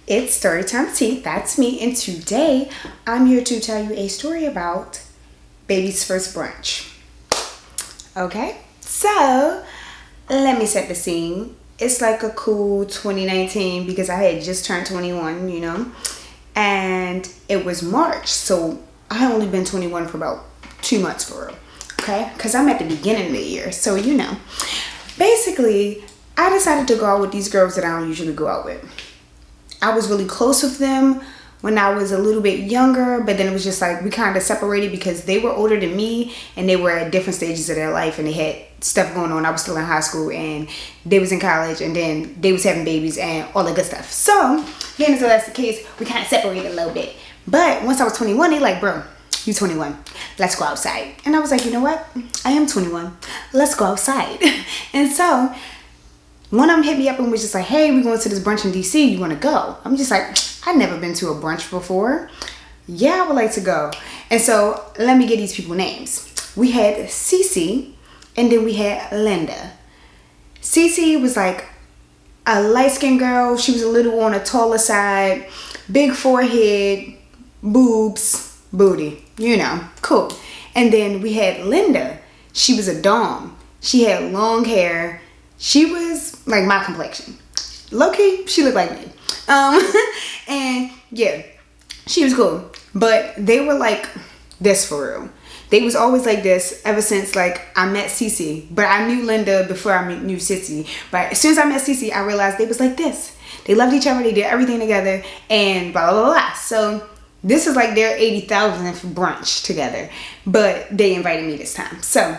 It's Storytime Tea. That's me, and today I'm here to tell you a story about baby's first brunch. Okay, so let me set the scene. It's like a cool 2019 because I had just turned 21, and it was March, so I only been 21 for about 2 months for real. Okay, because I'm at the beginning of the year, so basically I decided to go out with these girls that I don't usually go out with. I was really close with them when I was a little bit younger, but then it was just like we kind of separated because they were older than me and they were at different stages of their life and they had stuff going on. I was still in high school and they was in college, and then they was having babies and all that good stuff. So being as though that's the case, we kind of separated a little bit. But once I was 21, they like, bro, you 21, let's go outside. And I was like, you know what, I am 21, let's go outside. And so one of them hit me up and was just like, hey, we're going to this brunch in DC, you want to go? I'm just like, I've never been to a brunch before. Yeah, I would like to go. And so let me get these people names. We had Cece, and then we had Linda. Cece was like a light-skinned girl. She was a little on the taller side, big forehead, boobs, booty, cool. And then we had Linda. She was a dom. She had long hair. She was like my complexion. Low-key, she looked like me. And yeah, she was cool. But they were like this for real. They was always like this ever since like I met Cece. But I knew Linda before I knew Cece. But as soon as I met Cece, I realized they was like this. They loved each other. They did everything together and blah, blah, blah, blah. So this is like their 80,000th brunch together. But they invited me this time. So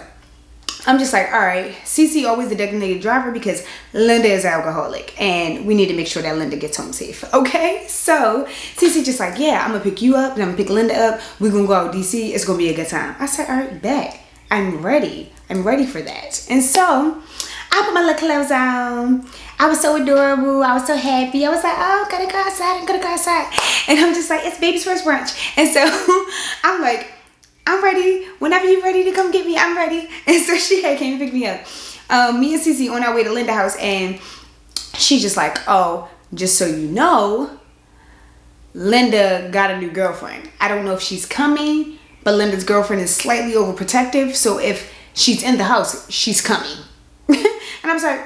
I'm just like, all right, Cece always the designated driver because Linda is alcoholic and we need to make sure that Linda gets home safe. Okay, so Cece just like, yeah, I'm gonna pick you up and I'm gonna pick Linda up. We're gonna go out to DC. It's gonna be a good time. I said, all right, bet. I'm ready. I'm ready for that. And so I put my little clothes on. I was so adorable. I was so happy. I was like, oh, I'm gonna go outside. I'm gonna go outside. And I'm just like, it's baby's first brunch. And so I'm like, I'm ready. Whenever you're ready to come get me, I'm ready. And so she came to pick me up. Me and Cece on our way to Linda's house, and she just like, oh, just so you know, Linda got a new girlfriend. I don't know if she's coming, but Linda's girlfriend is slightly overprotective. So if she's in the house, she's coming. And I was like,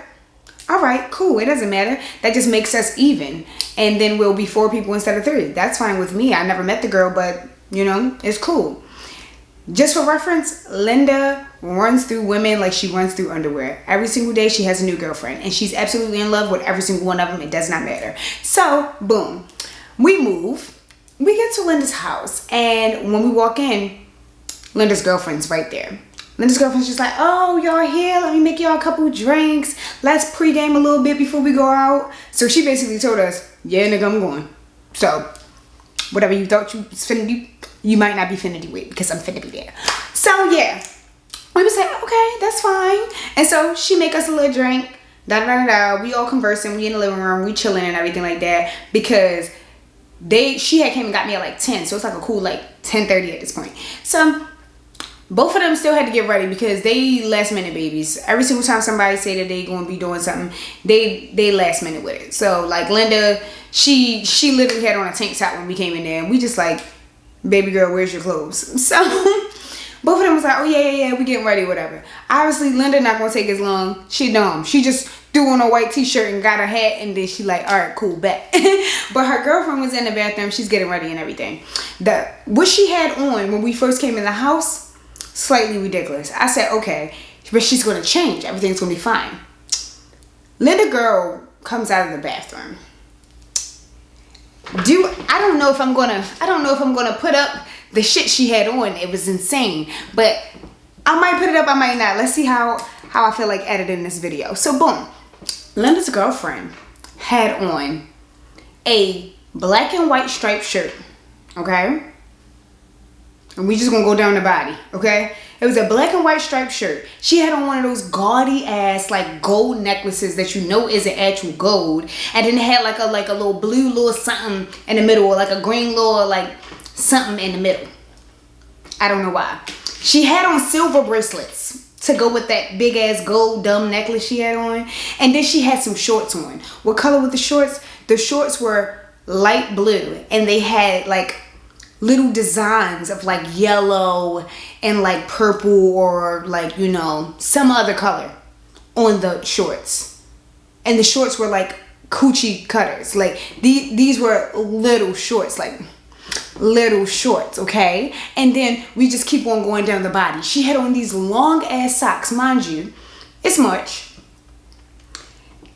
all right, cool. It doesn't matter. That just makes us even. And then we'll be 4 people instead of 3. That's fine with me. I never met the girl, but it's cool. Just for reference, Linda runs through women like she runs through underwear. Every single day she has a new girlfriend and she's absolutely in love with every single one of them. It does not matter. So, boom. We move. We get to Linda's house, and when we walk in, Linda's girlfriend's right there. Linda's girlfriend's just like, oh, y'all here? Let me make y'all a couple drinks. Let's pregame a little bit before we go out. So she basically told us, yeah, nigga, I'm going. So, whatever you thought you was finna do, you might not be finna do it because I'm finna be there. So yeah, we was like, okay, that's fine. And so she make us a little drink, da da da da. We all conversing, we in the living room, we chilling and everything like that because she had came and got me at like 10, so it's like a cool like 10:30 at this point. So both of them still had to get ready because they last minute babies. Every single time somebody say that they gonna be doing something, they last minute with it. So like Linda, she literally had on a tank top when we came in there, and we just like, baby girl, where's your clothes? So both of them was like, oh yeah, we getting ready, whatever. Obviously Linda not gonna take as long. She dumb. She just threw on a white t-shirt and got her hat, and then she like, all right, cool, bet. But her girlfriend was in the bathroom. She's getting ready and everything. What she had on when we first came in the house, slightly ridiculous. I said, okay, but she's gonna change. Everything's gonna be fine. Linda girl comes out of the bathroom. I don't know if I'm gonna put up the shit she had on. It was insane, but I might put it up, I might not. Let's see how I feel like editing this video. So boom, Linda's girlfriend had on a black and white striped shirt, okay? And we just gonna go down the body, okay? It was a black and white striped shirt. She had on one of those gaudy ass like gold necklaces that isn't actual gold, and then it had like a little blue little something in the middle, or like a green little like something in the middle. I don't know why. She had on silver bracelets to go with that big ass gold dumb necklace she had on, and then she had some shorts on. What color were the shorts? The shorts were light blue, and they had like little designs of like yellow and like purple or like, you know, some other color on the shorts. And the shorts were like coochie cutters. Like these were little shorts, like little shorts, okay? And then we just keep on going down the body. She had on these long ass socks. Mind you, it's March.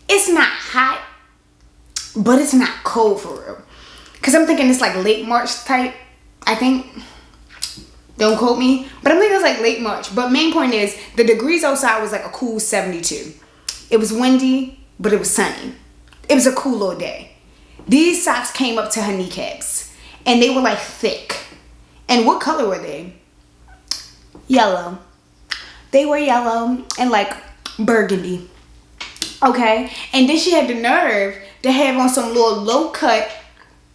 It's not hot, but it's not cold for real. Cause I'm thinking it's like late March type, I think. Don't quote me, but I'm thinking it's like late March. But main point is, the degrees outside was like a cool 72. It was windy, but it was sunny. It was a cool little day. These socks came up to her kneecaps, and they were like thick. And what color were they? Yellow. They were yellow and like burgundy. Okay, and then she had the nerve to have on some little low-cut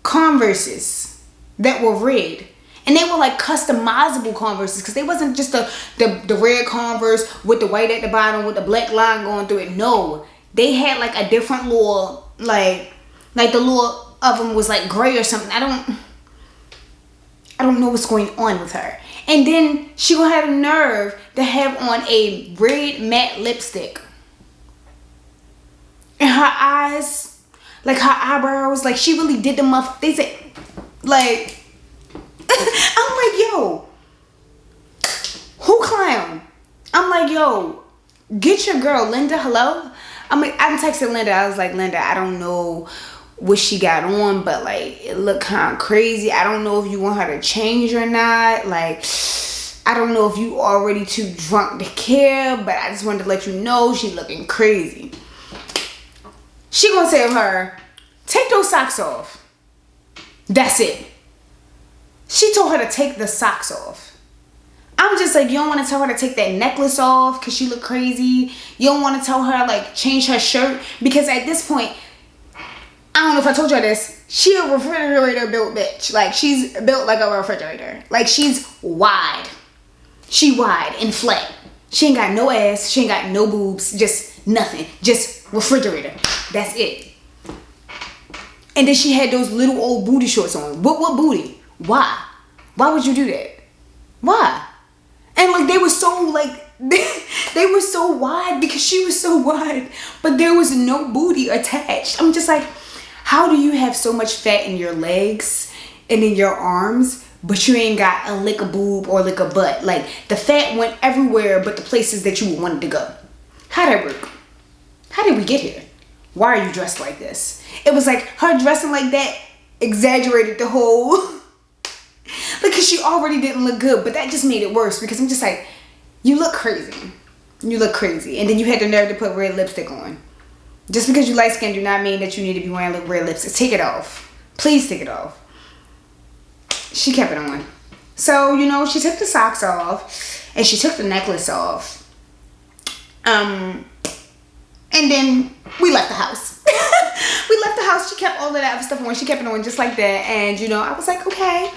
Converses that were red. And they were like customizable Converses, because they wasn't just the red Converse with the white at the bottom with the black line going through it. No, they had like a different little, like the little of them was like gray or something. I don't know what's going on with her. And then she gonna have a nerve to have on a red matte lipstick. And her eyes, like her eyebrows, like she really did them up. They said, like, I'm like, yo, who clown? I'm like, yo, get your girl, Linda, hello? I'm texting Linda. I was like, Linda, I don't know what she got on, but like, it looked kind of crazy. I don't know if you want her to change or not. Like, I don't know if you already too drunk to care, but I just wanted to let you know she looking crazy. She gonna tell her, take those socks off. That's it. She told her to take the socks off. I'm just like, you don't want to tell her to take that necklace off because she look crazy. You don't want to tell her like change her shirt, because at this point, I don't know if I told you this, she a refrigerator built bitch. Like, she's built like a refrigerator. Like, she's wide. She wide and flat. She ain't got no ass. She ain't got no boobs. Just nothing. Just refrigerator. That's it. And then she had those little old booty shorts on. What booty? Why? Why would you do that? Why? And like, they were so like, they were so wide because she was so wide, but there was no booty attached. I'm just like, how do you have so much fat in your legs and in your arms, but you ain't got a lick of boob or lick of butt? Like, the fat went everywhere but the places that you wanted to go. How'd that work? How did we get here? Why are you dressed like this? It was like her dressing like that exaggerated the whole, because she already didn't look good, but that just made it worse, because I'm just like, you look crazy. You look crazy. And then you had the nerve to put red lipstick on. Just because you light skinned do not mean that you need to be wearing red lipstick. Take it off. Please take it off. She kept it on. So, you know, she took the socks off and she took the necklace off. And then we left the house. We left the house. She kept all of that other stuff on. She kept it on just like that. And, you know, I was like, okay,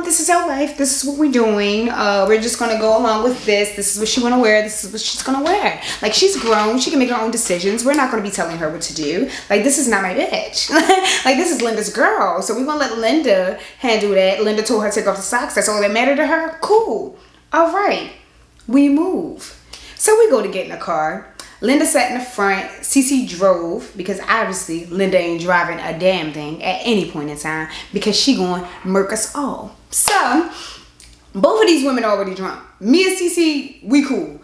this is our life. This is what we're doing. We're just going to go along with this. This is what she want to wear. This is what she's going to wear. Like, she's grown. She can make her own decisions. We're not going to be telling her what to do. Like, this is not my bitch. Like, this is Linda's girl. So we're going to let Linda handle that. Linda told her to take off the socks. That's all that mattered to her. Cool. All right. We move. So we go to get in the car. Linda sat in the front. Cece drove, because obviously Linda ain't driving a damn thing at any point in time, because she going to murk us all. So both of these women already drunk. Me and Cece, we cool.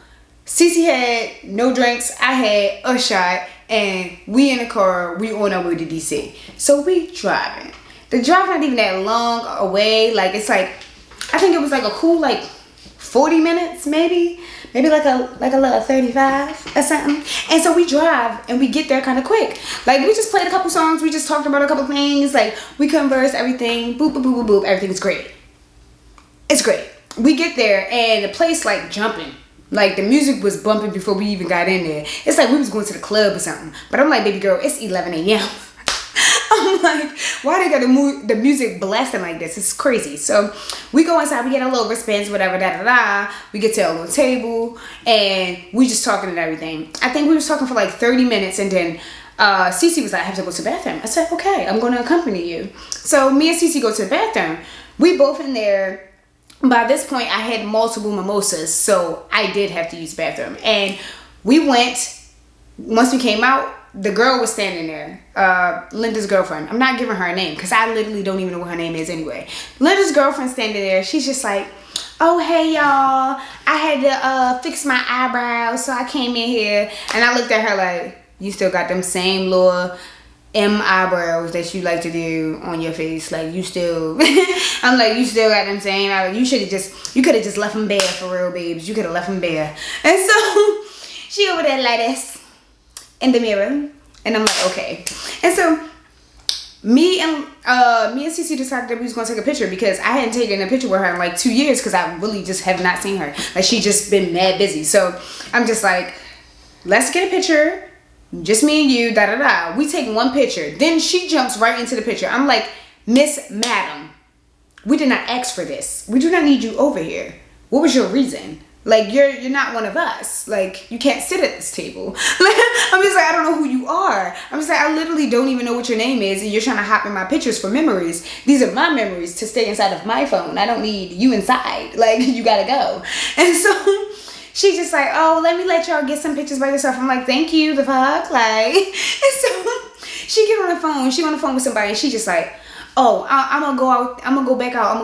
Cece had no drinks. I had a shot, and we in the car. We on our way to DC. So we driving. The drive not even that long away. Like, it's like, I think it was like a cool like 40 minutes maybe like a little 35 or something. And so we drive and we get there kind of quick. Like, we just played a couple songs, we just talked about a couple things, like we conversed, everything, boop boop boop boop boop, everything's great. It's great. We get there and the place like jumping. Like, the music was bumping before we even got in there. It's like we was going to the club or something. But I'm like, baby girl, it's 11 a.m. I'm like, why they got the music blasting like this? It's crazy. So we go inside, we get our little wristbands, whatever, We get to our little table and we just talking and everything. I think we was talking for like 30 minutes and then Cece was like, I have to go to the bathroom. I said, okay, I'm going to accompany you. So me and Cece go to the bathroom. We both in there. By this point, I had multiple mimosas, so I did have to use the bathroom. And we went, once we came out, the girl was standing there, Linda's girlfriend. I'm not giving her a name because I literally don't even know what her name is anyway. Linda's girlfriend standing there. She's just like, oh, hey, y'all. I had to fix my eyebrows, so I came in here. And I looked at her like, you still got them same little eyebrows that you like to do on your face. Like, you still, I'm like, you still got them same eyebrows. You could have just left them bare for real, babes. You could have left them bare. And so she over there like this in the mirror. And I'm like, okay. And so me and Cece decided that we was going to take a picture because I hadn't taken a picture with her in like 2 years because I really just have not seen her. Like, she just been mad busy. So I'm just like, let's get a picture. Just me and you, da da da. We take one picture. Then she jumps right into the picture. I'm like, Miss Madam, we did not ask for this. We do not need you over here. What was your reason? Like, you're not one of us. Like, you can't sit at this table. Like, I'm just like, I don't know who you are. I'm just like, I literally don't even know what your name is, and you're trying to hop in my pictures for memories. These are my memories to stay inside of my phone. I don't need you inside. Like, you gotta go. And so she's just like, oh, let y'all get some pictures by yourself. I'm like, thank you, the fuck? Like, and so she get on the phone. She on the phone with somebody, and she just like, oh, I'm gonna go out. I'm gonna go back out.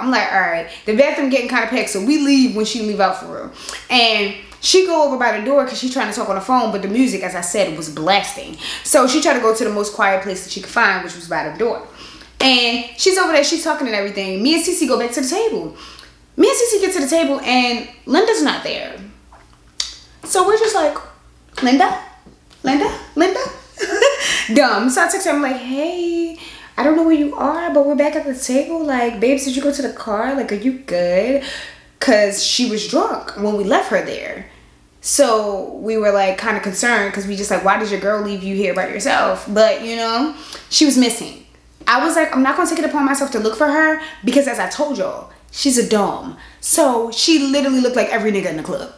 I'm like, all right. The bathroom getting kind of packed, so we leave when she leave out for real. And she go over by the door because she's trying to talk on the phone, but the music, as I said, was blasting. So she tried to go to the most quiet place that she could find, which was by the door. And she's over there. She's talking and everything. Me and Cece go back to the table. Me and Cece get to the table, and Linda's not there. So we're just like, Linda? Dumb. So I text her. I'm like, hey, I don't know where you are, but we're back at the table. Like, babes, did you go to the car? Like, are you good? Because she was drunk when we left her there. So we were like kind of concerned because we just like, why did your girl leave you here by yourself? But, you know, she was missing. I was like, I'm not going to take it upon myself to look for her because, as I told y'all, she's a dom. So she literally looked like every nigga in the club.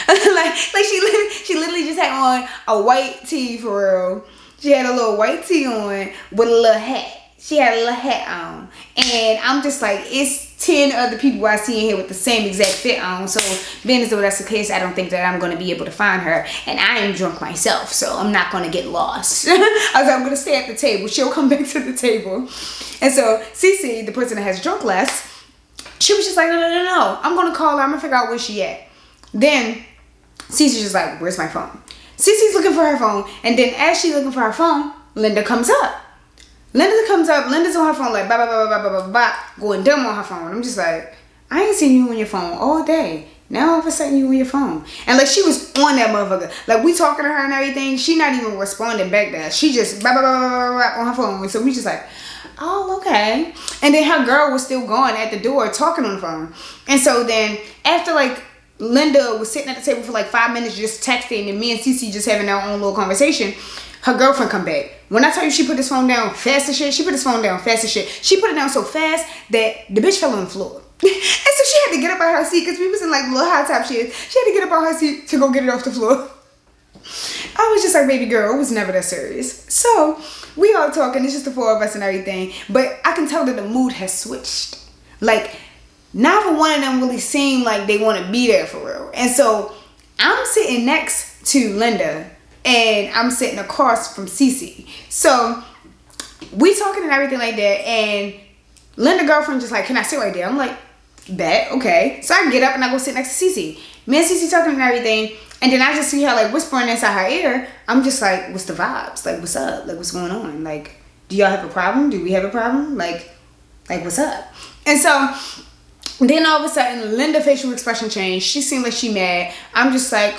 like she literally just had on a white tee for real. She had a little white tee on with a little hat. She had a little hat on. And I'm just like, it's 10 other people I see in here with the same exact fit on. So being as though that's the case, I don't think that I'm going to be able to find her. And I am drunk myself, so I'm not going to get lost. I was like, I'm going to stay at the table. She'll come back to the table. And so Cece, the person that has drunk less, she was just like, no. I'm going to call her. I'm going to figure out where she at. Then Cece's just like, where's my phone? Cece's looking for her phone, and then as she's looking for her phone, Linda comes up. Linda's on her phone like, going dumb on her phone. I'm just like, I ain't seen you on your phone all day. Now all of a sudden you on your phone. And like, she was on that motherfucker. Like, we talking to her and everything. She not even responding back to us. She just on her phone. So we just like, oh, okay. And then her girl was still gone at the door talking on the phone. And so then after like, Linda was sitting at the table for like 5 minutes just texting, and me and Cece just having our own little conversation. Her girlfriend come back. When I tell you she put this phone down fast as shit, she put this phone down fast as shit. She put it down so fast that the bitch fell on the floor. And so she had to get up out her seat because we was in like little high top shit. She had to get up out her seat to go get it off the floor. I was just like, baby girl, it was never that serious. So we all talking. It's just the four of us and everything. But I can tell that the mood has switched. Like, neither one of them really seem like they want to be there for real. And so I'm sitting next to Linda and I'm sitting across from Cece. So we talking and everything like that. And Linda's girlfriend just like, can I sit right there? I'm like, bet, okay. So I get up and I go sit next to Cece. Me and Cece talking and everything. And then I just see her like whispering inside her ear. I'm just like, what's the vibes? Like, what's up? Like, what's going on? Like, do y'all have a problem? Do we have a problem? Like what's up? And so then all of a sudden, Linda's facial expression changed. She seemed like she mad. I'm just like,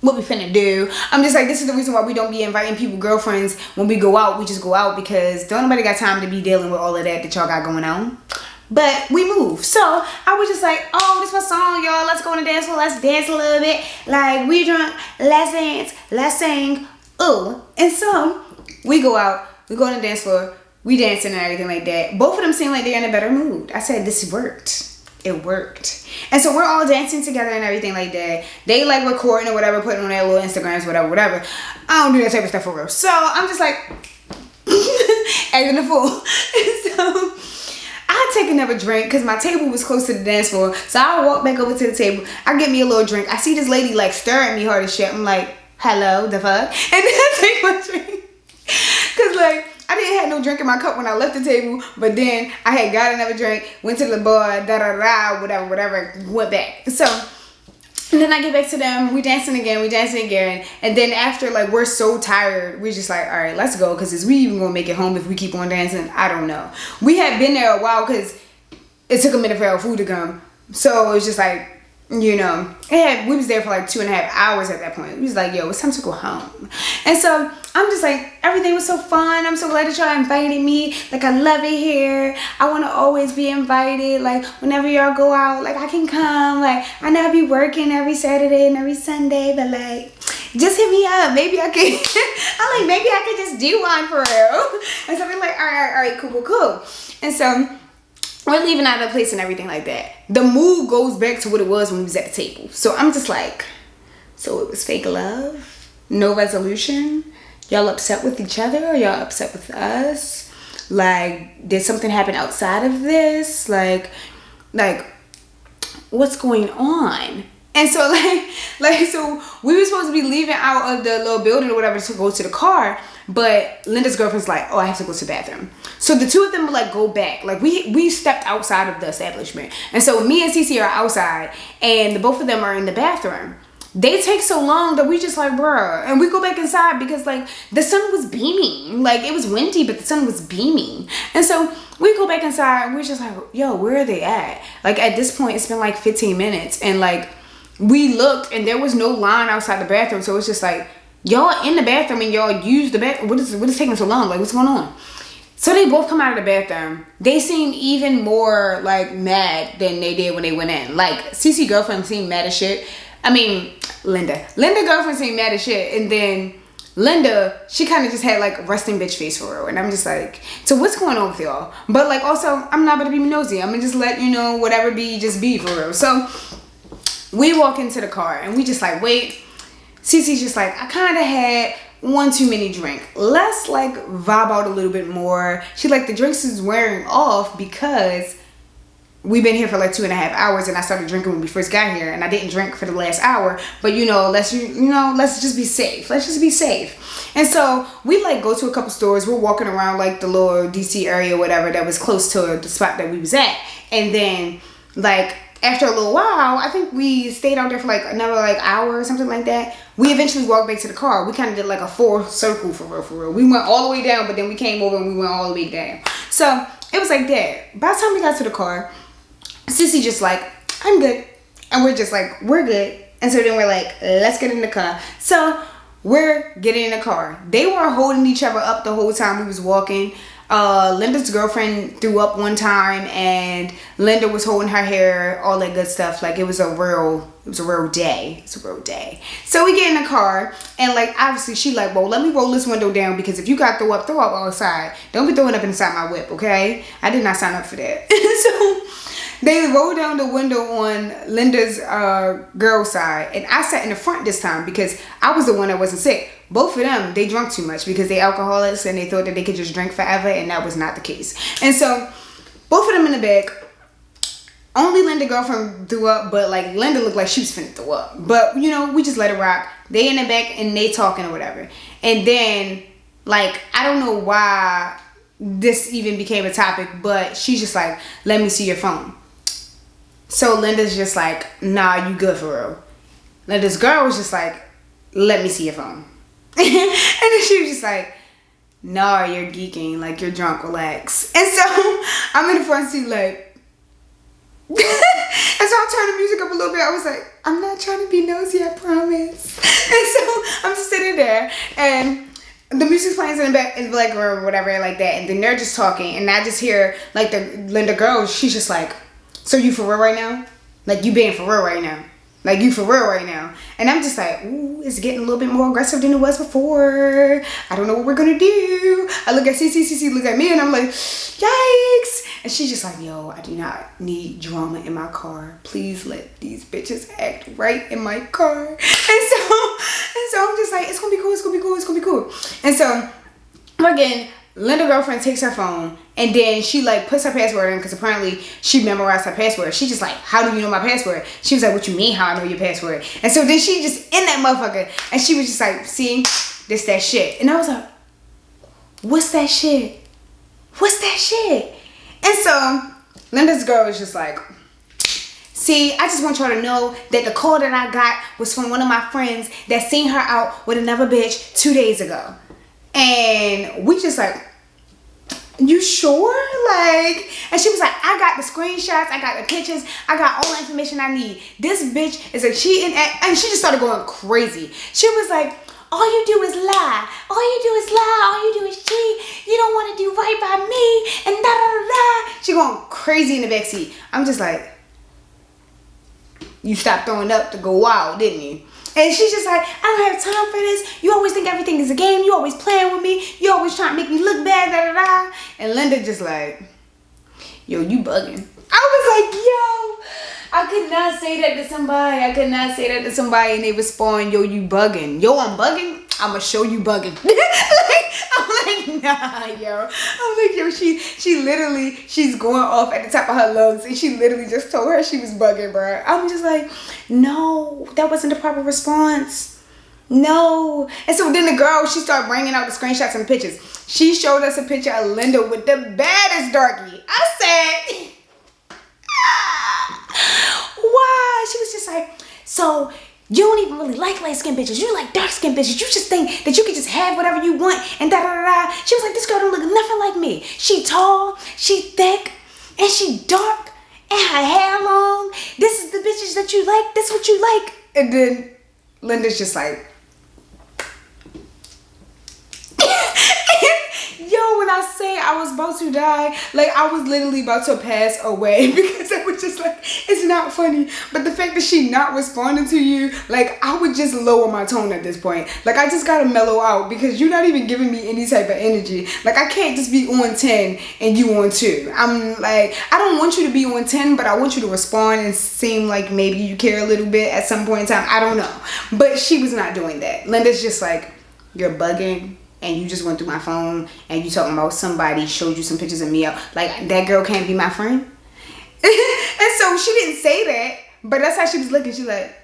what we finna do? I'm just like, this is the reason why we don't be inviting people, girlfriends, when we go out. We just go out because don't nobody got time to be dealing with all of that y'all got going on. But we move. So I was just like, oh, this my song, y'all. Let's go on the dance floor. Let's dance a little bit. Like, we drunk. Let's dance. Let's sing. Ooh. And so we go out. We go on the dance floor. We dancing and everything like that. Both of them seem like they're in a better mood. I said, this worked. it worked. And so we're all dancing together and everything like that. They like recording or whatever, putting on their little Instagrams, whatever. I don't do that type of stuff for real. So I'm just like acting a fool. So I take another drink because my table was close to the dance floor. So I walk back over to the table. I get me a little drink. I see this lady like stare at me hard as shit. I'm like, hello, the fuck? And then I take my drink. Cause like I didn't have no drink in my cup when I left the table, but then I had got another drink, went to the bar, whatever, went back. So and then I get back to them, we dancing again, and then after like we're so tired, we're just like, all right, let's go, because is we even gonna make it home if we keep on dancing? I don't know. We had been there a while because it took a minute for our food to come, so it was just like, you know, we was there for like 2.5 hours at that point. We was like, yo, it's time to go home. And so I'm just like, everything was so fun. I'm so glad that y'all invited me. Like, I love it here. I want to always be invited. Like, whenever y'all go out, like, I can come. Like, I know I be working every Saturday and every Sunday, but like, just hit me up. Maybe I can. I'm like, maybe I could just do one for real. And so we're like, all right, cool. And so we're leaving out of the place and everything like that. The mood goes back to what it was when we was at the table. So I'm just like, so it was fake love? No resolution? Y'all upset with each other or y'all upset with us? Like, did something happen outside of this? Like, what's going on? And so so we were supposed to be leaving out of the little building or whatever to go to the car, but Linda's girlfriend's like, oh, I have to go to the bathroom. So the two of them would like go back. Like we stepped outside of the establishment. And so me and Cece are outside and the both of them are in the bathroom. They take so long that we just like, bruh. And we go back inside because like the sun was beaming. Like it was windy, but the sun was beaming. And so we go back inside and we're just like, yo, where are they at? Like at this point, it's been like 15 minutes. And like we looked and there was no line outside the bathroom. So it's just like, y'all in the bathroom and y'all use the bathroom. What is taking so long? Like what's going on? So they both come out of the bathroom. They seem even more like mad than they did when they went in. Like Cece girlfriend seemed mad as shit. I mean, Linda girlfriend seemed mad as shit. And then Linda, she kind of just had like resting bitch face for real. And I'm just like, so what's going on with y'all? But like also, I'm not gonna be nosy. I'm gonna just let you know whatever be, just be for real. So we walk into the car and we just like, wait. Cece's just like, I kind of had one too many drink. Let's like vibe out a little bit more. She like, the drinks is wearing off because we've been here for like 2.5 hours and I started drinking when we first got here and I didn't drink for the last hour, but let's just be safe. Let's just be safe. And so we like go to a couple stores. We're walking around like the little DC area, whatever, that was close to the spot that we was at. And then like after a little while, I think we stayed out there for like another like hour or something like that. We eventually walked back to the car. We kind of did like a full circle for real. We went all the way down, but then we came over and we went all the way down. So it was like that. By the time we got to the car, Cece just like, I'm good. And we're just like, we're good. And so then we're like, let's get in the car. So we're getting in the car. They were holding each other up the whole time we was walking. Linda's girlfriend threw up one time and Linda was holding her hair, all that good stuff. Like it was a real day. It's a real day. So we get in the car and like obviously she like, well, let me roll this window down because if you got throw up outside. Don't be throwing up inside my whip, okay? I did not sign up for that. So they rolled down the window on Linda's girl side and I sat in the front this time because I was the one that wasn't sick. Both of them, they drunk too much because they alcoholics and they thought that they could just drink forever, and that was not the case. And so both of them in the back. Only Linda girlfriend threw up, but like Linda looked like she was finna throw up. But we just let it rock. They in the back and they talking or whatever. And then like I don't know why this even became a topic, but she's just like, let me see your phone. So Linda's just like, nah, you good for real. Linda's girl was just like, let me see your phone. And then she was just like, nah, you're geeking, like you're drunk, relax. And so I'm in the front seat like, and so I turned the music up a little bit. I was like, I'm not trying to be nosy, I promise. And so I'm just sitting there and the music's playing in the back, in like or whatever like that. And then they're just talking and I just hear like the Linda girl, she's just like, so you for real right now? Like you being for real right now? Like you for real right now? And I'm just like, ooh, it's getting a little bit more aggressive than it was before. I don't know what we're gonna do. I look at Cece look at me and I'm like, yikes. And she's just like, yo, I do not need drama in my car. Please let these bitches act right in my car. And so I'm just like, it's gonna be cool, it's gonna be cool, it's gonna be cool. And so again, Linda girlfriend takes her phone and then she like puts her password in because apparently she memorized her password. She just like, how do you know my password? She was like, what you mean how I know your password? And so then she just in that motherfucker and she was just like, see, this that shit. And I was like, what's that shit? What's that shit? And so Linda's girl was just like, see, I just want y'all to know that the call that I got was from one of my friends that seen her out with another bitch 2 days ago. And we just like, you sure? Like, and she was like, I got the screenshots, I got the pictures, I got all the information I need. This bitch is a cheating and she just started going crazy. She was like, all you do is lie. All you do is lie. All you do is cheat. You don't want to do right by me. And da da da da. She going crazy in the backseat. I'm just like, you stopped throwing up to go wild, didn't you? And she's just like, I don't have time for this. You always think everything is a game. You always playing with me. You always trying to make me look bad, da da da. And Linda just like, yo, you bugging. I was like, yo, I could not say that to somebody. I could not say that to somebody and they respond, yo, you bugging. Yo, I'm bugging. I'ma show you bugging. I'm like, nah, yo. I'm like, yo, she literally, she's going off at the top of her lungs and she literally just told her she was bugging, bro. I'm just like, no, that wasn't the proper response. No. And so then the girl, she started bringing out the screenshots and pictures. She showed us a picture of Linda with the baddest darkie. I said, why? She was just like, so you don't even really like light skin bitches. You like dark skin bitches. You just think that you can just have whatever you want and da da da da. She was like, this girl don't look nothing like me. She tall, she thick, and she dark, and her hair long. This is the bitches that you like. This what you like. And then Linda's just like, yo, when I say I was about to die, like I was literally about to pass away because I was just like, it's not funny. But the fact that she not responding to you, like I would just lower my tone at this point. Like I just gotta mellow out because you're not even giving me any type of energy. Like I can't just be on 10 and you on 2. I'm like, I don't want you to be on 10, but I want you to respond and seem like maybe you care a little bit at some point in time. I don't know. But she was not doing that. Linda's just like, you're bugging. And you just went through my phone and you talking about somebody showed you some pictures of me out. Like, that girl can't be my friend? And so she didn't say that, but that's how she was looking. She like,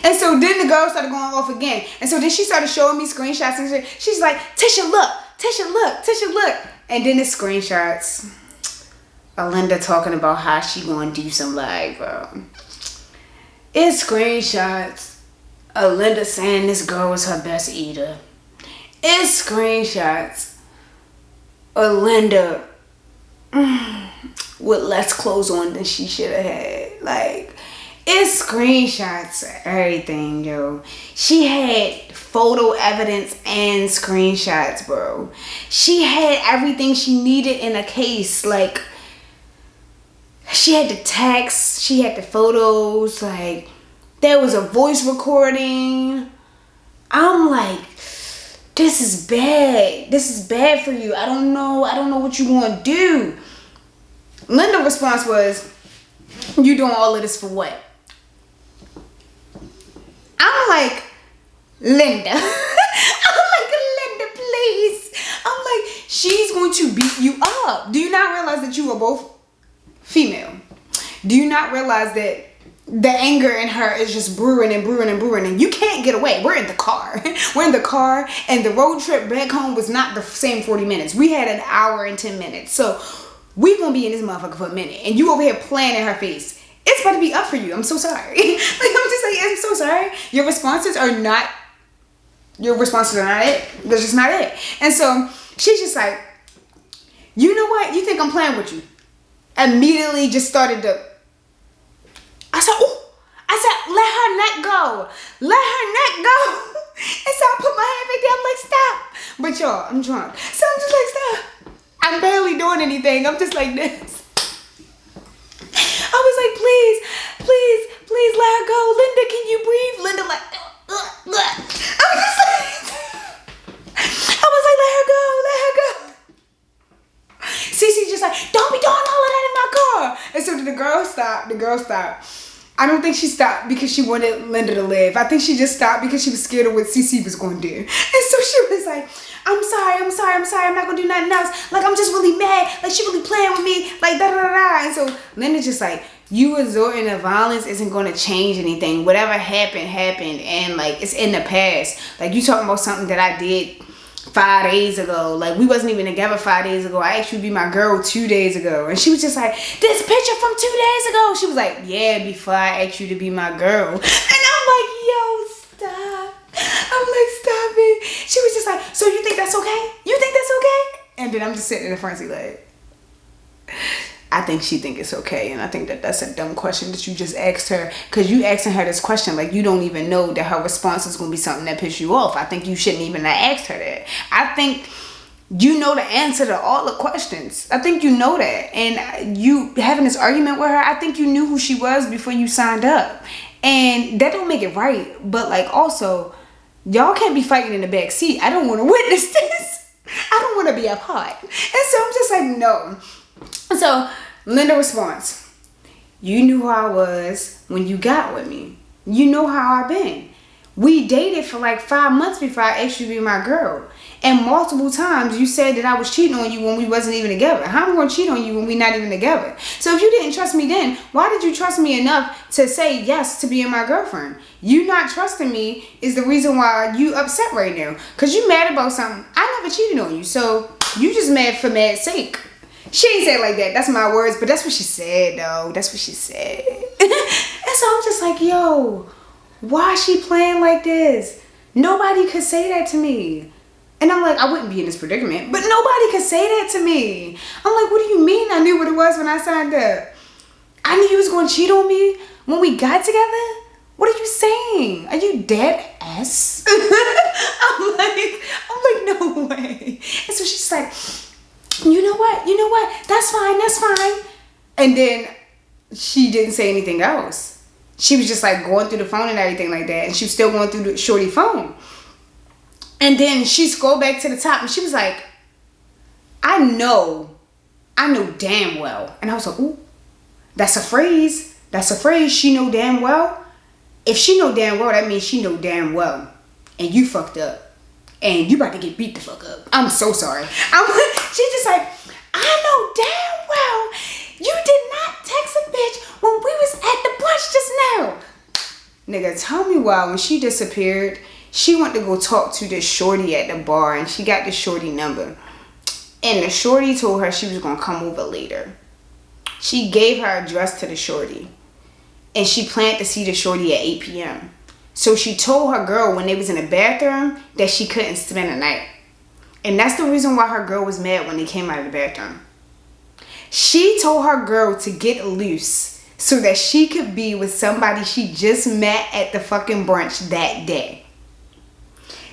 and so then the girl started going off again. And so then she started showing me screenshots and shit. She's like, Tisha, look, Tisha, look, Tisha, look. And then the screenshots of Linda talking about how she gonna do some live, bro. It's screenshots of Linda saying this girl was her best eater. It's screenshots of Linda with less clothes on than she should have had. Like, it's screenshots of everything, yo. She had photo evidence and screenshots, bro. She had everything she needed in a case. Like, she had the text, she had the photos, like, there was a voice recording. I'm like, this is bad. This is bad for you. I don't know what you want to do. Linda's response was, you doing all of this for what? I'm like, Linda. I'm like, Linda, please. I'm like, she's going to beat you up. Do you not realize that you are both female? Do you not realize that the anger in her is just brewing and brewing and brewing and you can't get away? We're in the car. We're in the car and the road trip back home was not the same 40 minutes. We had an hour and 10 minutes. So we gonna be in this motherfucker for a minute and you over here playing in her face. It's about to be up for you. I'm so sorry. Like, I'm just like, I'm so sorry. Your responses are not it. They're just not it. And so she's just like, you know what? You think I'm playing with you? Immediately just started to, I said, oh, I said, let her neck go. Let her neck go. And so I put my hand right there. I'm like, stop. But y'all, I'm drunk. So I'm just like, stop. I'm barely doing anything. I'm just like this. I was like, please, please, please let her go. Linda, can you breathe? Linda like, I was like, let her go, let her go. Cece just like, the girl stopped. I don't think she stopped because she wanted Linda to live. I think she just stopped because she was scared of what CC was going to do. And so she was like, I'm sorry. I'm not going to do nothing else. Like, I'm just really mad. Like, she really playing with me. Like, da-da-da-da. And so Linda's just like, you resorting to violence isn't going to change anything. Whatever happened. And, like, it's in the past. Like, you talking about something that I did 5 days ago. Like, we wasn't even together 5 days ago. I asked you to be my girl 2 days ago. And she was just like, this picture from 2 days ago. She was like, yeah, before I asked you to be my girl. And I'm like, yo, stop. I'm like, stop it. She was just like, so you think that's okay? You think that's okay? And then I'm just sitting in the front seat like, I think she think it's okay. And I think that that's a dumb question that you just asked her. Because you asking her this question like you don't even know that her response is going to be something that pisses you off. I think you shouldn't even have asked her that. I think you know the answer to all the questions. I think you know that. And you having this argument with her, I think you knew who she was before you signed up. And that don't make it right. But like also, y'all can't be fighting in the back seat. I don't want to witness this. I don't want to be a part. And so I'm just like, no. So Linda responds, you knew who I was when you got with me. You know how I've been. We dated for like 5 months before I asked you to be my girl. And multiple times you said that I was cheating on you when we wasn't even together. How am I going to cheat on you when we not even together? So if you didn't trust me then, why did you trust me enough to say yes to being my girlfriend? You not trusting me is the reason why you upset right now. Because you mad about something. I never cheated on you. So you just mad for mad's sake. She ain't said it like that. That's my words. But that's what she said, though. That's what she said. And so I'm just like, yo, why is she playing like this? Nobody could say that to me. And I'm like, I wouldn't be in this predicament. But nobody could say that to me. I'm like, what do you mean I knew what it was when I signed up? I knew you was going to cheat on me when we got together? What are you saying? Are you dead ass? I'm like, no way. And so she's like, you know what? That's fine. And then she didn't say anything else. She was just like going through the phone and everything like that. And she was still going through the shorty phone. And then she scrolled back to the top and she was like, I know damn well. And I was like, ooh, that's a phrase. She know damn well. If she know damn well, that means she know damn well. And you fucked up. And you about to get beat the fuck up. I'm so sorry. She's just like, I know damn well you did not text a bitch when we was at the brunch just now. Nigga, tell me why when she disappeared, she went to go talk to this shorty at the bar and she got the shorty number. And the shorty told her she was going to come over later. She gave her address to the shorty. And she planned to see the shorty at 8 p.m. So she told her girl when they was in the bathroom that she couldn't spend the night. And that's the reason why her girl was mad when they came out of the bathroom. She told her girl to get loose so that she could be with somebody she just met at the fucking brunch that day.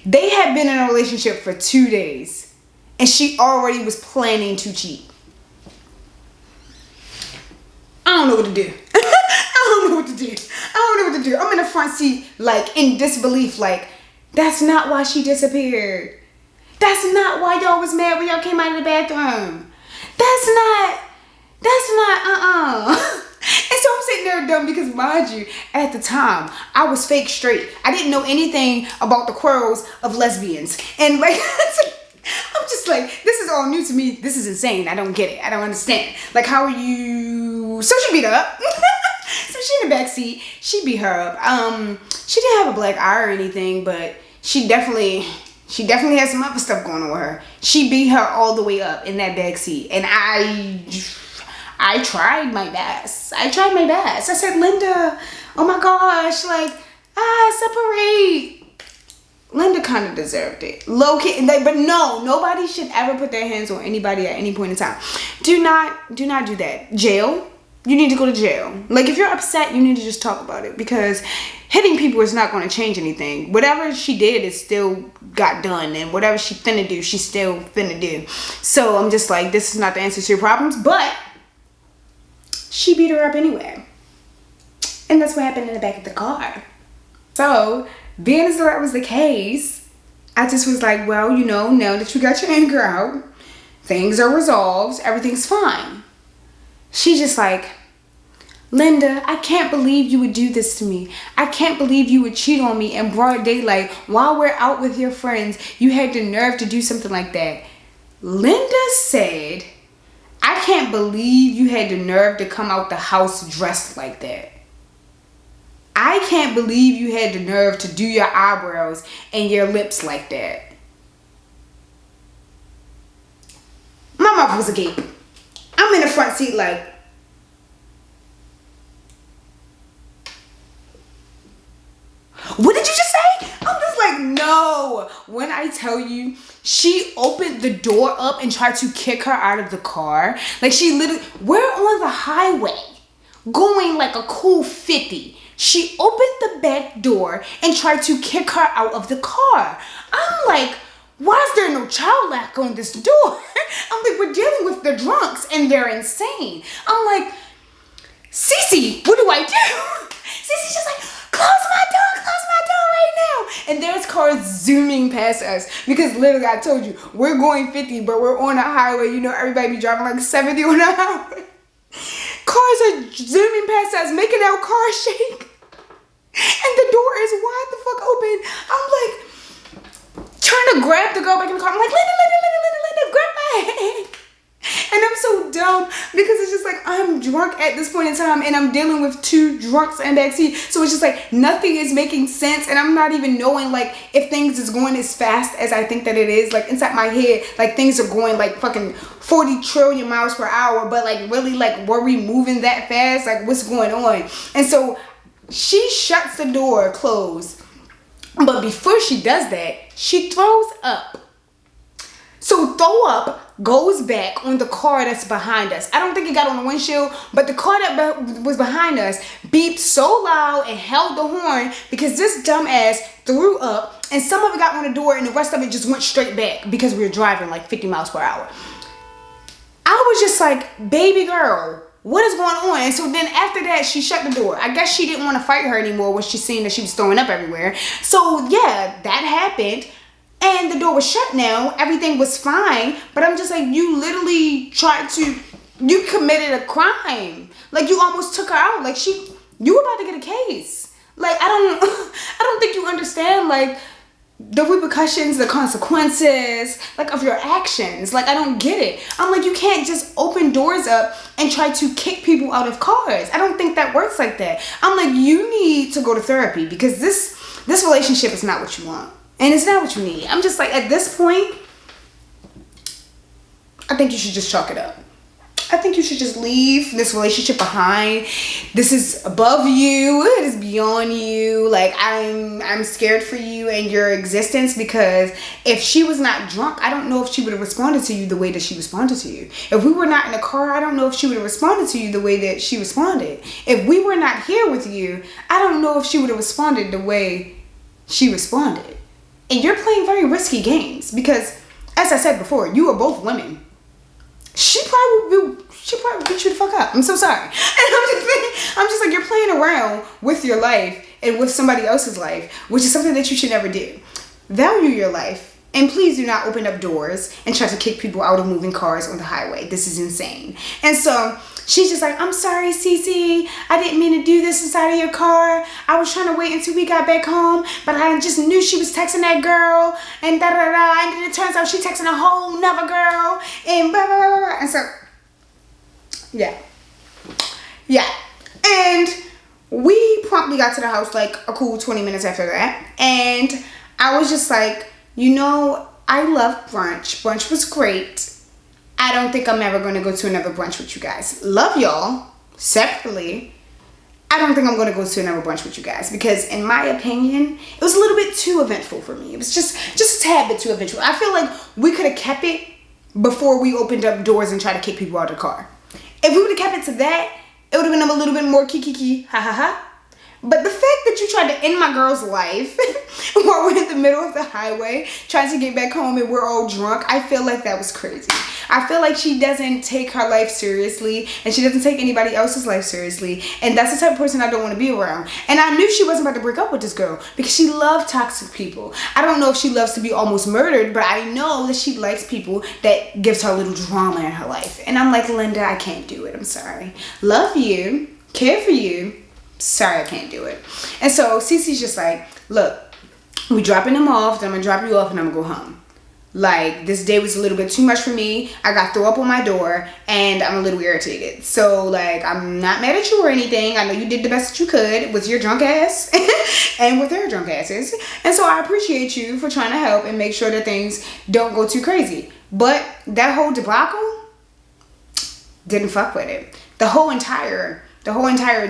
They had been in a relationship for 2 days. And she already was planning to cheat. I don't know what to do. I don't know what to do. I'm in the front seat, like, in disbelief, like, that's not why she disappeared. That's not why y'all was mad when y'all came out of the bathroom. That's not, And so I'm sitting there dumb because, mind you, at the time, I was fake straight. I didn't know anything about the quarrels of lesbians. And, like, I'm just like, this is all new to me. This is insane. I don't get it. I don't understand. Like, how are you? So she beat her up. So she in the back seat. She beat her up. She didn't have a black eye or anything, but she definitely had some other stuff going on with her. She beat her all the way up in that back seat, and I tried my best. I said, Linda, oh my gosh, like, separate. Linda kind of deserved it. Low key, but no, nobody should ever put their hands on anybody at any point in time. Do not do that. Jail. You need to go to jail. Like, if you're upset, you need to just talk about it, because hitting people is not going to change anything. Whatever she did is still got done, and whatever she finna do, she's still finna do. So I'm just like, this is not the answer to your problems, but she beat her up anyway. And that's what happened in the back of the car. So, being as though that was the case, I just was like, well, you know, now that you got your anger out, things are resolved, everything's fine. She's just like, Linda, I can't believe you would do this to me. I can't believe you would cheat on me in broad daylight while we're out with your friends. You had the nerve to do something like that. Linda said, I can't believe you had the nerve to come out the house dressed like that. I can't believe you had the nerve to do your eyebrows and your lips like that. My mouth was agape. I'm in the front seat like, what did you just say? I'm just like, no. When I tell you, she opened the door up and tried to kick her out of the car. Like she literally, we're on the highway going like a cool 50. She opened the back door and tried to kick her out of the car. I'm like, why is there no child lock on this door? I'm like, we're dealing with the drunks and they're insane. I'm like, Cece, what do I do? Cece's just like, close my door right now. And there's cars zooming past us because literally I told you, we're going 50, but we're on a highway. You know, everybody be driving like 70 on a highway. Cars are zooming past us, making our car shake. And the door is wide the fuck open. I'm like, trying to grab the girl back in the car. I'm like, Linda, grab my hand. And I'm so dumb because it's just like I'm drunk at this point in time and I'm dealing with two drunks in backseat. So it's just like nothing is making sense and I'm not even knowing like if things is going as fast as I think that it is. Like inside my head, like things are going like fucking 40 trillion miles per hour. But like really like were we moving that fast? Like what's going on? And so she shuts the door closed. But before she does that, she throws up. So throw up goes back on the car that's behind us. I don't think it got on the windshield, but the car that was behind us beeped so loud and held the horn because this dumbass threw up and some of it got on the door and the rest of it just went straight back because we were driving like 50 miles per hour. I was just like, baby girl, what is going on? And so then after that, she shut the door. I guess she didn't want to fight her anymore when she seen that she was throwing up everywhere. So yeah, that happened. And the door was shut now. Everything was fine. But I'm just like, you literally you committed a crime. Like you almost took her out. Like you were about to get a case. Like I don't think you understand like the repercussions, the consequences, like of your actions. Like I don't get it. I'm like, you can't just open doors up and try to kick people out of cars. I don't think that works like that. I'm like, you need to go to therapy because this relationship is not what you want. And it's not what you need. I'm just like, at this point, I think you should just chalk it up. I think you should just leave this relationship behind. This is above you. It is beyond you. Like, I'm scared for you and your existence because if she was not drunk, I don't know if she would have responded to you the way that she responded to you. If we were not in the car, I don't know if she would have responded to you the way that she responded. If we were not here with you, I don't know if she would have responded the way she responded. And you're playing very risky games because, as I said before, you are both women. She probably beat you the fuck up. I'm so sorry. And I'm just like, you're playing around with your life and with somebody else's life, which is something that you should never do. Value your life. And please do not open up doors and try to kick people out of moving cars on the highway. This is insane. And so she's just like, I'm sorry, Cece. I didn't mean to do this inside of your car. I was trying to wait until we got back home, but I just knew she was texting that girl and da-da-da. And then it turns out she texting a whole nother girl and blah, blah, blah, blah. And so, yeah. And we promptly got to the house like a cool 20 minutes after that. And I was just like, you know, I love brunch. Brunch was great. I don't think I'm ever going to go to another brunch with you guys. Love y'all separately. I don't think I'm going to go to another brunch with you guys because in my opinion, it was a little bit too eventful for me. It was just a tad bit too eventful. I feel like we could have kept it before we opened up doors and tried to kick people out of the car. If we would have kept it to that, it would have been a little bit more kiki, ha ha ha. But the fact that you tried to end my girl's life while we're in the middle of the highway trying to get back home and we're all drunk, I feel like that was crazy. I feel like she doesn't take her life seriously and she doesn't take anybody else's life seriously. And that's the type of person I don't want to be around. And I knew she wasn't about to break up with this girl because she loved toxic people. I don't know if she loves to be almost murdered, but I know that she likes people that gives her a little drama in her life. And I'm like, Linda, I can't do it. I'm sorry. Love you. care for you. Sorry, I can't do it. And so Cece's just like, look, we dropping them off, then I'm gonna drop you off and I'm gonna go home. Like, this day was a little bit too much for me. I got throw up on my door and I'm a little irritated. So, like, I'm not mad at you or anything. I know you did the best that you could with your drunk ass and with their drunk asses. And so I appreciate you for trying to help and make sure that things don't go too crazy. But that whole debacle, didn't fuck with it. The whole entire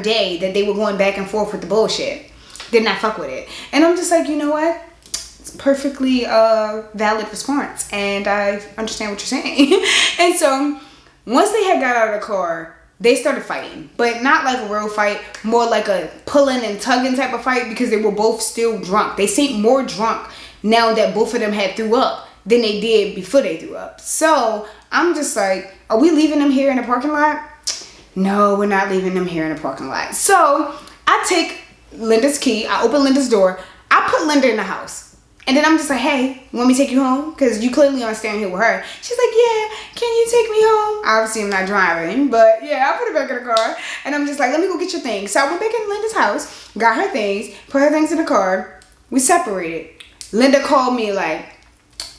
day that they were going back and forth with the bullshit, did not fuck with it. And I'm just like, you know what? Perfectly valid response, and I understand what you're saying. And so once they had got out of the car, they started fighting, but not like a real fight, more like a pulling and tugging type of fight, because they were both still drunk. They seemed more drunk now that both of them had threw up than they did before they threw up. So I'm just like, are we leaving them here in the parking lot? No, we're not leaving them here in the parking lot. So I take Linda's key, I open Linda's door, I put Linda in the house. And then I'm just like, hey, want me to take you home? Because you clearly aren't staying here with her. She's like, yeah, can you take me home? Obviously, I'm not driving, but yeah, I put her back in the car. And I'm just like, let me go get your things. So I went back in Linda's house, got her things, put her things in the car. We separated. Linda called me like,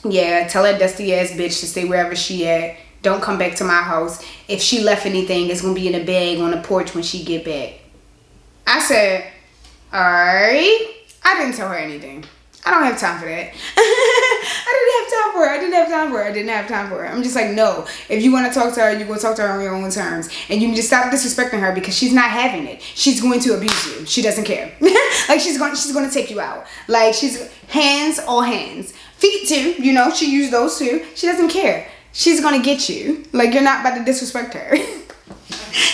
yeah, tell that dusty ass bitch to stay wherever she at. Don't come back to my house. If she left anything, it's going to be in a bag on the porch when she get back. I said, all right. I didn't tell her anything. I don't have time for that. I didn't have time for her. I'm just like, no. If you want to talk to her, you're going to talk to her on your own terms. And you need to stop disrespecting her, because she's not having it. She's going to abuse you. She doesn't care. Like, she's going to take you out. Like, she's hands, all hands. Feet too. You know, she used those too. She doesn't care. She's going to get you. Like, you're not about to disrespect her.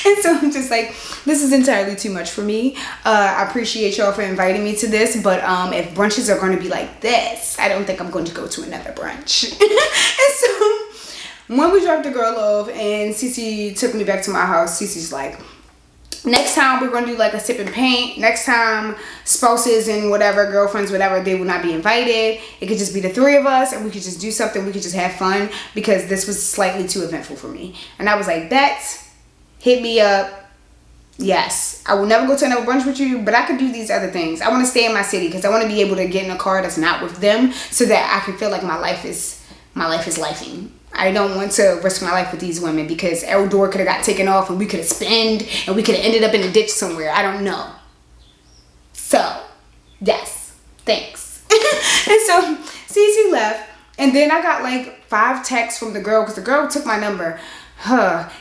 And so I'm just like, this is entirely too much for me. I appreciate y'all for inviting me to this, but if brunches are going to be like this, I don't think I'm going to go to another brunch. And so when we dropped the girl off and Cece took me back to my house, Cece's like, next time we're going to do like a sip and paint. Next time spouses and whatever, girlfriends, whatever, they will not be invited. It could just be the three of us and we could just do something. We could just have fun, because this was slightly too eventful for me. And I was like, that's... hit me up. Yes, I will never go to another brunch with you, but I could do these other things. I want to stay in my city because I want to be able to get in a car that's not with them, so that I can feel like my life is lifing. I don't want to risk my life with these women, because our door could have got taken off and we could have spinned and we could have ended up in a ditch somewhere. I don't know. So, yes, thanks. And so Cece left, and then I got like 5 texts from the girl, because the girl took my number.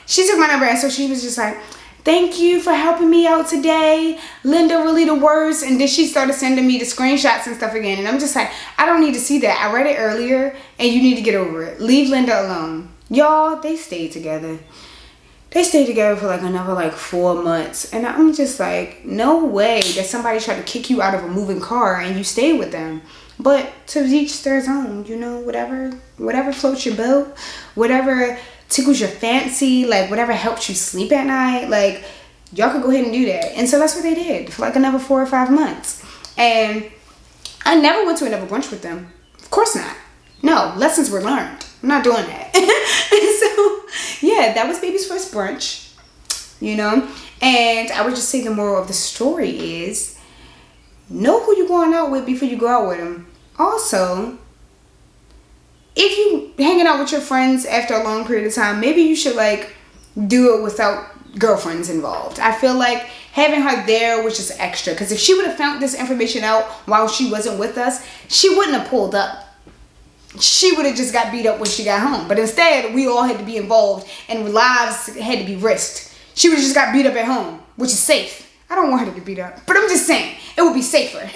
She took my number, and so she was just like, thank you for helping me out today. Linda really the worst. And then she started sending me the screenshots and stuff again. And I'm just like, I don't need to see that. I read it earlier, and you need to get over it. Leave Linda alone. Y'all, they stayed together. They stayed together for like another 4 months. And I'm just like, no way that somebody tried to kick you out of a moving car and you stay with them. But to each their own, you know, whatever floats your boat, whatever tickles your fancy, like whatever helps you sleep at night, like y'all could go ahead and do that. And so that's what they did for like another 4 or 5 months. And I never went to another brunch with them. Of course not. No, lessons were learned. I'm not doing that. And so yeah, that was baby's first brunch, you know. And I would just say the moral of the story is, know who you're going out with before you go out with them. Also, if you hanging out with your friends after a long period of time, maybe you should like do it without girlfriends involved. I feel like having her there was just extra, because if she would have found this information out while she wasn't with us, she wouldn't have pulled up. She would have just got beat up when she got home. But instead, we all had to be involved and lives had to be risked. She would have just got beat up at home, which is safe. I don't want her to get beat up, but I'm just saying it would be safer.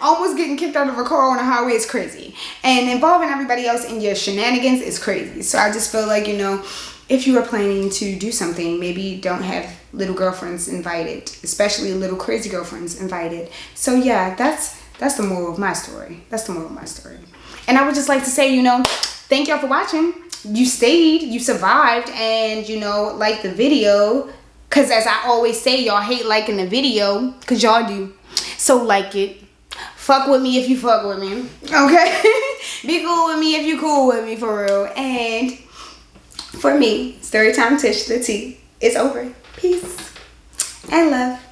Almost getting kicked out of a car on a highway is crazy. And involving everybody else in your shenanigans is crazy. So I just feel like, you know, if you are planning to do something, maybe don't have little girlfriends invited, especially little crazy girlfriends invited. So yeah, that's the moral of my story. That's the moral of my story. And I would just like to say, you know, thank y'all for watching. You stayed, you survived, and you know, like the video. Because as I always say, y'all hate liking the video, because y'all do. So like it. Fuck with me if you fuck with me. Okay? Be cool with me if you cool with me, for real. And for me, Storytime Tish, the T, is over. Peace. and love.